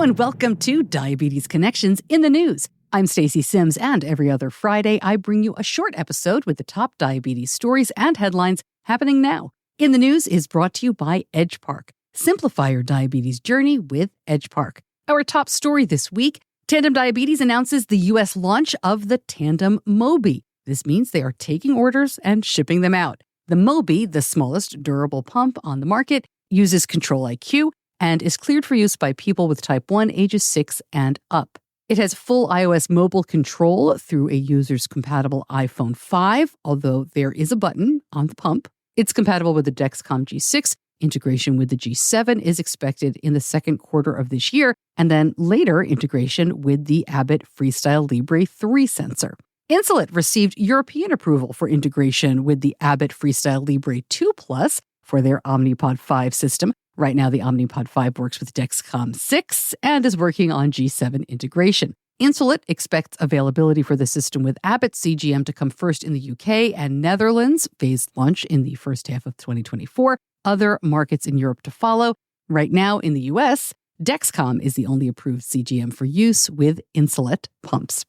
and welcome to Diabetes Connections in the News. I'm Stacey Sims, and every other Friday, I bring you a short episode with the top diabetes stories and headlines happening now. In the News is brought to you by Edgepark. Simplify your diabetes journey with Edgepark. Our top story this week, Tandem Diabetes announces the U.S. launch of the Tandem Mobi. This means they are taking orders and shipping them out. The Mobi, the smallest durable pump on the market, uses Control-IQ and is cleared for use by people with type 1 ages 6 and up. It has full iOS mobile control through a user's compatible iPhone 5, although there is a button on the pump. It's compatible with the Dexcom G6. Integration with the G7 is expected in the second quarter of this year, and then later integration with the Abbott Libre 3 sensor. Insulet received European approval for integration with the Abbott Libre 2 Plus for their Omnipod 5 system. Right now, the Omnipod 5 works with Dexcom 6 and is working on G7 integration. Insulet expects availability for the system with Abbott CGM to come first in the UK and Netherlands, phased launch in the first half of 2024. Other markets in Europe to follow. Right now in the US, Dexcom is the only approved CGM for use with Insulet pumps.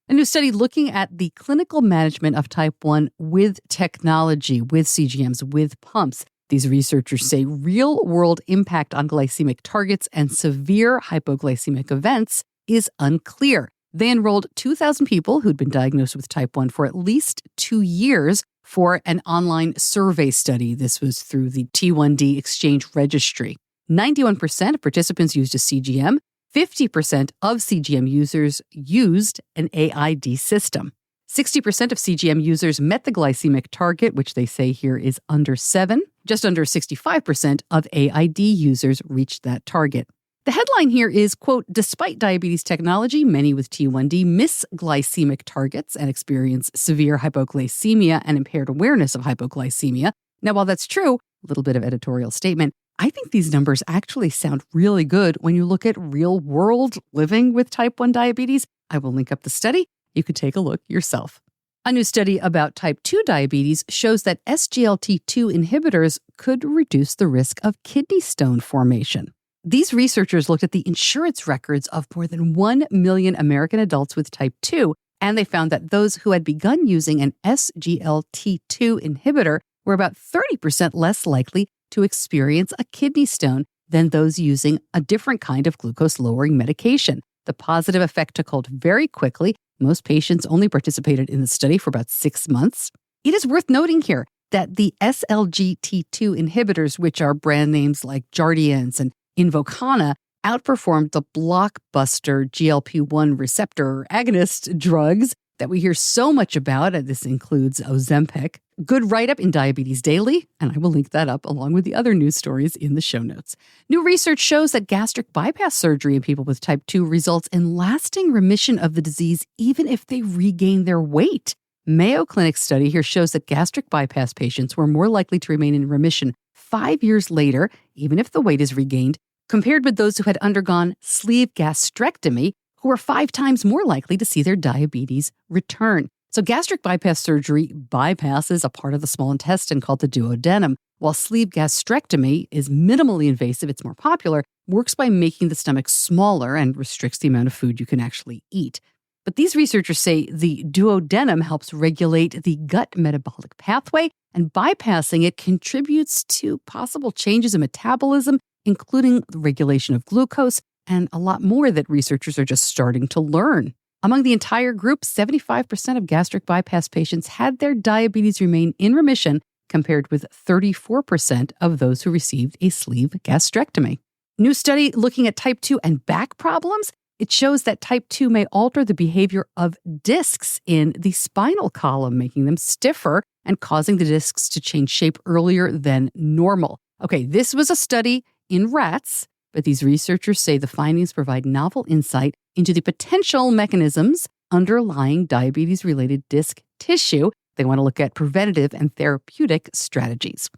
A new study looking at the clinical management of type 1 with technology, with CGMs, with pumps. These researchers say real-world impact on glycemic targets and severe hypoglycemic events is unclear. They enrolled 2,000 people who'd been diagnosed with type 1 for at least 2 years for an online survey study. This was through the T1D Exchange Registry. 91% of participants used a CGM. 50% of CGM users used an AID system. 60% of CGM users met the glycemic target, which they say here is under 7. Just under 65% of AID users reached that target. The headline here is, quote, despite diabetes technology, many with T1D miss glycemic targets and experience severe hypoglycemia and impaired awareness of hypoglycemia. Now, while that's true, a little bit of editorial statement, I think these numbers actually sound really good when you look at real-world living with type 1 diabetes. I will link up the study. You could take a look yourself. A new study about type 2 diabetes shows that SGLT2 inhibitors could reduce the risk of kidney stone formation. These researchers looked at the insurance records of more than 1 million American adults with type 2, and they found that those who had begun using an SGLT2 inhibitor were about 30% less likely to experience a kidney stone than those using a different kind of glucose-lowering medication. The positive effect took hold very quickly. Most patients only participated in the study for about 6 months. It is worth noting here that the SGLT2 inhibitors, which are brand names like Jardiance and Invokana, outperformed the blockbuster GLP-1 receptor agonist drugs that we hear so much about. This includes Ozempic. Good write-up in Diabetes Daily, and I will link that up along with the other news stories in the show notes. New research shows that gastric bypass surgery in people with type 2 results in lasting remission of the disease even if they regain their weight. Mayo Clinic study here shows that gastric bypass patients were more likely to remain in remission 5 years later, even if the weight is regained, compared with those who had undergone sleeve gastrectomy, who were 5 times more likely to see their diabetes return. So gastric bypass surgery bypasses a part of the small intestine called the duodenum, while sleeve gastrectomy is minimally invasive, it's more popular, works by making the stomach smaller and restricts the amount of food you can actually eat. But these researchers say the duodenum helps regulate the gut metabolic pathway, and bypassing it contributes to possible changes in metabolism, including the regulation of glucose, and a lot more that researchers are just starting to learn. Among the entire group, 75% of gastric bypass patients had their diabetes remain in remission, compared with 34% of those who received a sleeve gastrectomy. New study looking at type 2 and back problems. It shows that type 2 may alter the behavior of discs in the spinal column, making them stiffer and causing the discs to change shape earlier than normal. Okay, this was a study in rats, but these researchers say the findings provide novel insight into the potential mechanisms underlying diabetes-related disc tissue. They want to look at preventative and therapeutic strategies.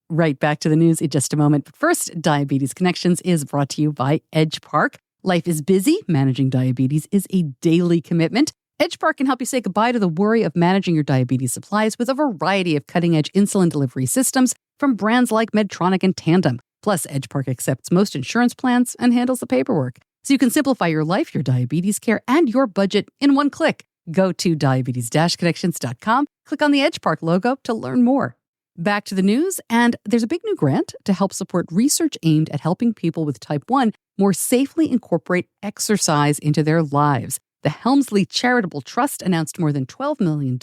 Right back to the news in just a moment. But first, Diabetes Connections is brought to you by Edgepark. Life is busy. Managing diabetes is a daily commitment. Edgepark can help you say goodbye to the worry of managing your diabetes supplies with a variety of cutting-edge insulin delivery systems from brands like Medtronic and Tandem. Plus, Edgepark accepts most insurance plans and handles the paperwork. so you can simplify your life, your diabetes care, and your budget in one click. Go to diabetes-connections.com, click on the Edgepark logo to learn more. Back to the news, and there's a big new grant to help support research aimed at helping people with type 1 more safely incorporate exercise into their lives. The Helmsley Charitable Trust announced more than $12 million,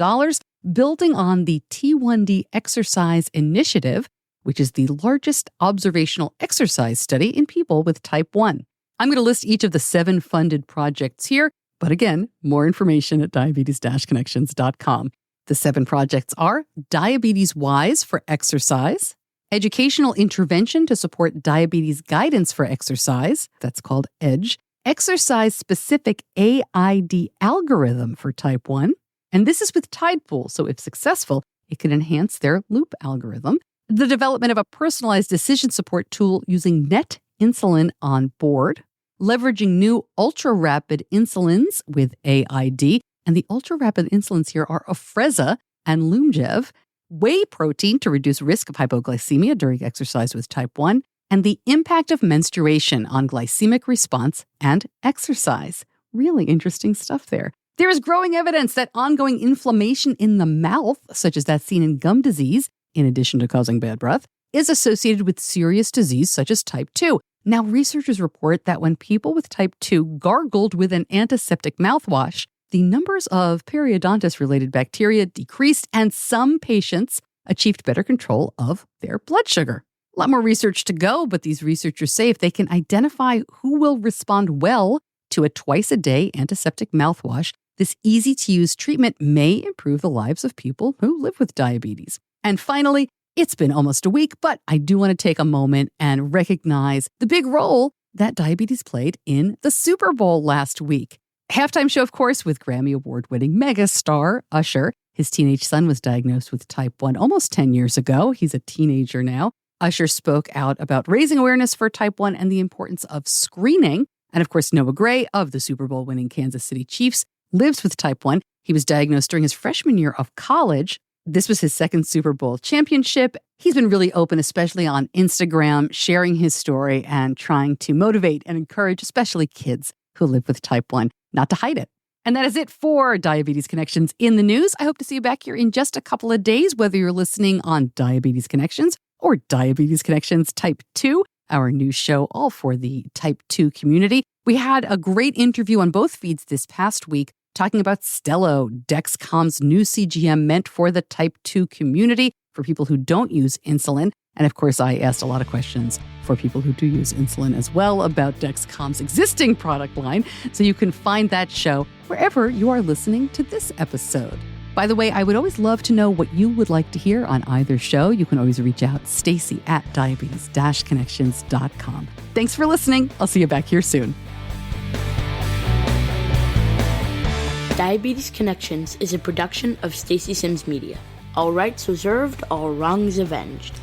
building on the T1D Exercise Initiative, which is the largest observational exercise study in people with type 1. I'm going to list each of the 7 funded projects here, but again, more information at diabetes-connections.com. The 7 projects are Diabetes Wise for exercise, Educational Intervention to support diabetes guidance for exercise, that's called EDGE, Exercise-specific AID algorithm for type 1, and this is with Tidepool, so if successful, it can enhance their Loop algorithm. The development of a personalized decision support tool using net insulin on board, leveraging new ultra-rapid insulins with AID, and the ultra-rapid insulins here are Afrezza and Lyumjev, whey protein to reduce risk of hypoglycemia during exercise with type 1, and the impact of menstruation on glycemic response and exercise. Really interesting stuff there. There is growing evidence that ongoing inflammation in the mouth, such as that seen in gum disease, in addition to causing bad breath, is associated with serious disease such as type 2. Now, researchers report that when people with type 2 gargled with an antiseptic mouthwash, the numbers of periodontitis-related bacteria decreased, and some patients achieved better control of their blood sugar. A lot more research to go, but these researchers say if they can identify who will respond well to a twice-a-day antiseptic mouthwash, this easy-to-use treatment may improve the lives of people who live with diabetes. And finally, it's been almost a week, but I do want to take a moment and recognize the big role that diabetes played in the Super Bowl last week. Halftime show, of course, with Grammy Award-winning megastar Usher. His teenage son was diagnosed with type 1 almost 10 years ago. He's a teenager now. Usher spoke out about raising awareness for type 1 and the importance of screening. And of course, Noah Gray of the Super Bowl-winning Kansas City Chiefs lives with type 1. He was diagnosed during his freshman year of college. This was his second Super Bowl championship. He's been really open, especially on Instagram, sharing his story and trying to motivate and encourage, especially kids who live with type 1, not to hide it. And that is it for Diabetes Connections in the News. I hope to see you back here in just a couple of days, whether you're listening on Diabetes Connections or Diabetes Connections Type 2, our new show all for the Type 2 community. We had a great interview on both feeds this past week talking about Stelo, Dexcom's new CGM meant for the Type 2 community, for people who don't use insulin. And of course, I asked a lot of questions for people who do use insulin as well about Dexcom's existing product line. So you can find that show wherever you are listening to this episode. By the way, I would always love to know what you would like to hear on either show. You can always reach out, Stacey at diabetes-connections.com. Thanks for listening. I'll see you back here soon. Diabetes Connections is a production of Stacey Sims Media. All rights reserved, all wrongs avenged.